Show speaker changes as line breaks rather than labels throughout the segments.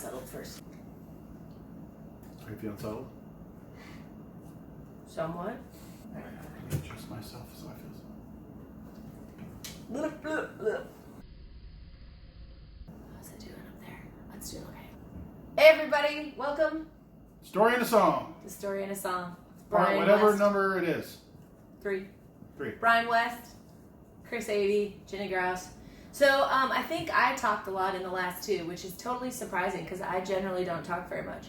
unsettled first.
Are you feeling settled?
Somewhat.
I adjust myself so I feel.
How's it doing up there? Let's do it. Okay. Hey everybody, welcome.
Story and a song.
The story in a song.
Or whatever
West.
number it is.
3.
3.
Bryan West, Chris Avey, Jeni Grouws. So I think I talked a lot in the last 2, which is totally surprising because I generally don't talk very much.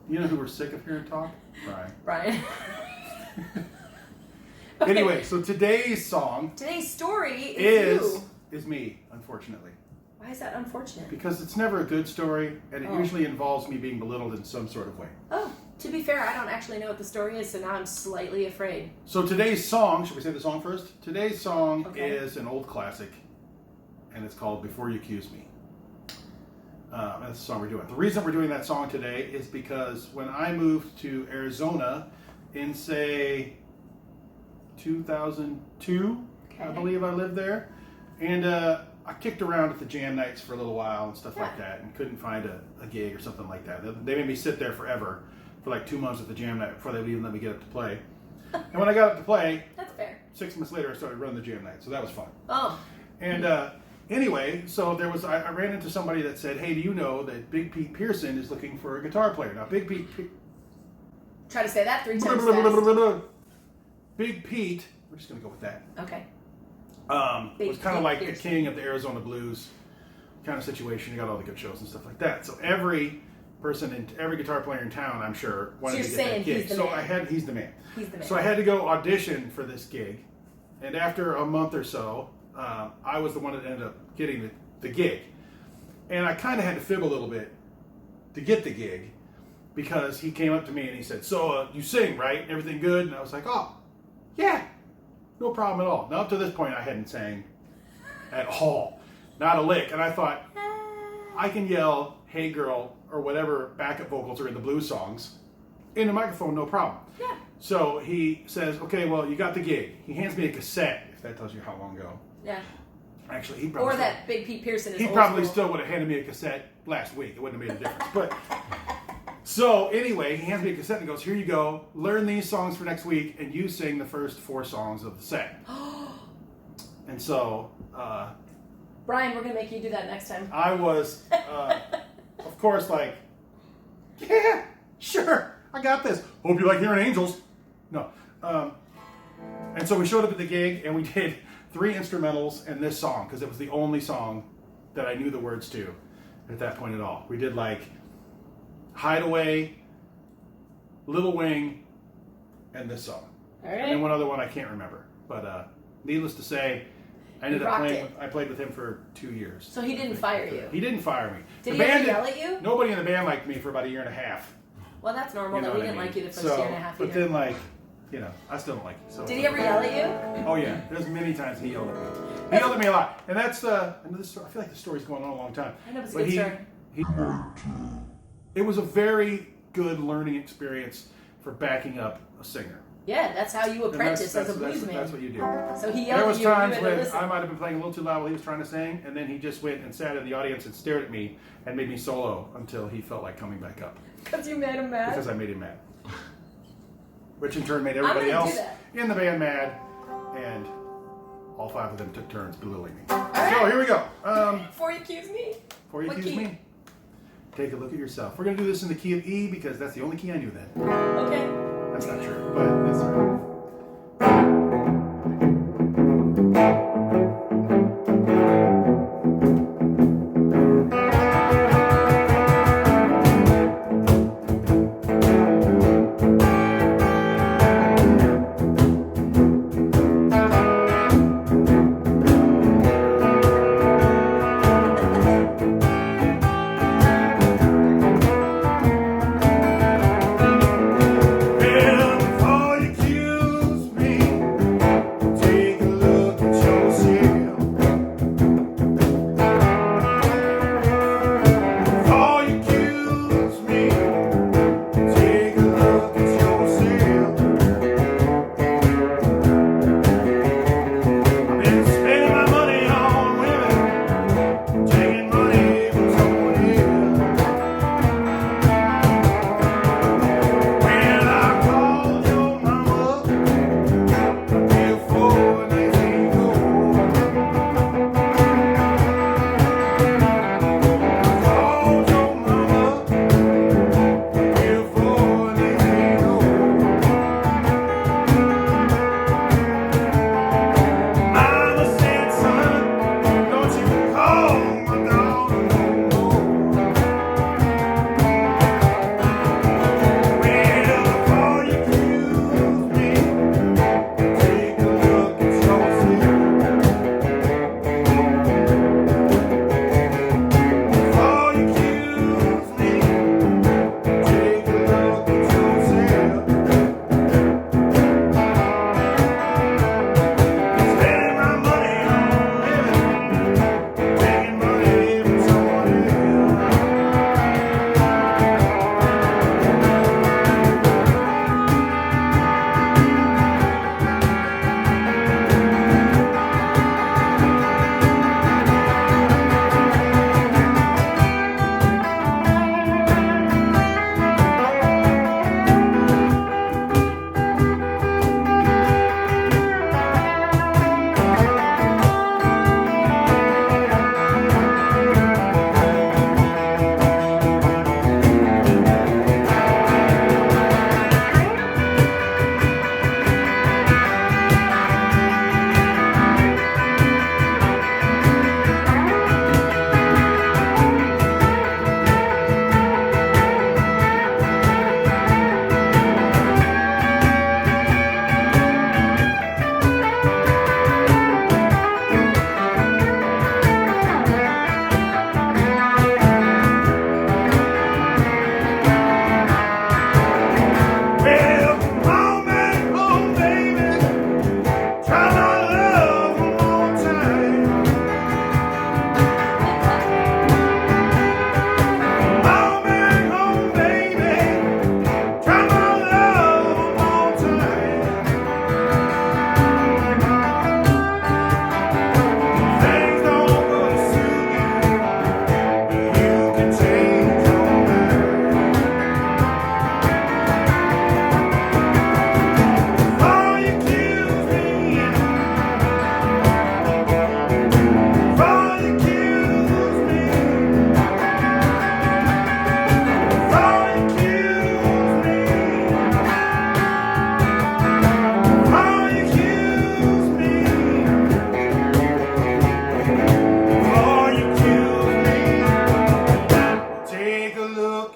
You know who we're sick of hearing talk?
Bryan.
Okay. Anyway, so today's song.
Today's story is
me, unfortunately.
Why is that unfortunate?
Because it's never a good story, and it usually involves me being belittled in some sort of way.
Oh, to be fair, I don't actually know what the story is, so now I'm slightly afraid.
So today's song, should we say the song first? Today's song is an old classic, and it's called Before You Accuse Me. That's the song we're doing. The reason we're doing that song today is because when I moved to Arizona in, say, 2002, I believe I lived there, and I kicked around at the jam nights for a little while and stuff like that, and couldn't find a gig or something like that. They made me sit there forever, for like 2 months at the jam night before they would even let me get up to play. And when I got up to play,
that's fair. 6
months later I started running the jam night, so that was fun.
Oh.
And anyway, so there was I ran into somebody that said, "Hey, do you know that Big Pete Pearson is looking for a guitar player?" Now, Big Pete.
Try to say that 3 times fast.
Big Pete. We're just gonna go with that.
Okay.
Was kind of like the king of the Arizona blues kind of situation. He got all the good shows and stuff like that. So every person and every guitar player in town, I'm sure, wanted to get that gig.
He's the man.
He's the man.
He's the man.
So I had to go audition for this gig, and after a month or so, I was the one that ended up getting the gig. And I kind of had to fib a little bit to get the gig because he came up to me and he said, "So you sing, right? Everything good?" And I was like, "Oh, yeah. No problem at all." Now, up to this point, I hadn't sang at all. Not a lick. And I thought, I can yell, "Hey girl," or whatever backup vocals are in the blues songs in the microphone, no problem.
Yeah.
So he says, "Okay, well, you got the gig." He hands me a cassette, if that tells you how long ago.
Yeah.
Actually, he probably...
Or that Big Pete Pearson is
He
old
probably
school.
still would have handed me a cassette last week. It wouldn't have made a difference. But so anyway, he hands me a cassette and goes, "Here you go. Learn these songs for next week, and you sing the first 4 songs of the set." And so...
Bryan, we're going to make you do that next time.
I was, of course, like, "Yeah, sure, I got this. Hope you like hearing angels." No. And so we showed up at the gig, and we did 3 instrumentals and this song, because it was the only song that I knew the words to at that point at all. We did, like, Hideaway, Little Wing, and this song.
All right.
And then one other one I can't remember. But needless to say, I ended up playing. I played with him for 2 years.
So he didn't fire you?
He didn't fire me.
Did he ever yell at you?
Nobody in the band liked me for about 1.5 years.
Well, that's normal.
You know
That we
what I
didn't
mean?
like you the first
So,
1.5 years.
But then, like, you know, I still don't like you. So
did he ever yell at you?
Oh yeah, there's many times he yelled at me. He yelled at me a lot, and that's I feel like the story's going on a long time.
I know, it's a good story.
It was a very good learning experience for backing up a singer.
Yeah, that's how you apprentice as a blues man.
That's what you do.
So he
There
yelled
was
at you.
times
You had to
when
listen.
I might have been playing a little too loud while he was trying to sing, and then he just went and sat in the audience and stared at me and made me solo until he felt like coming back up.
Because you made him mad?
Because I made him mad. Which in turn made everybody else in the band mad, and all 5 of them took turns belittling me.
Right.
So here we go.
Before you accuse me.
Before you accuse me, take a look at yourself. We're going to do this in the key of E because that's the only key I knew then.
Okay.
That's not true, but it's all right. Before you accuse me, take a look at yourself.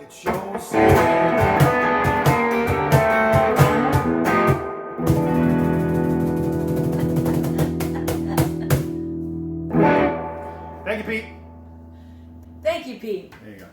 It shows. Thank you, Pete.
Thank you, Pete.
There you go.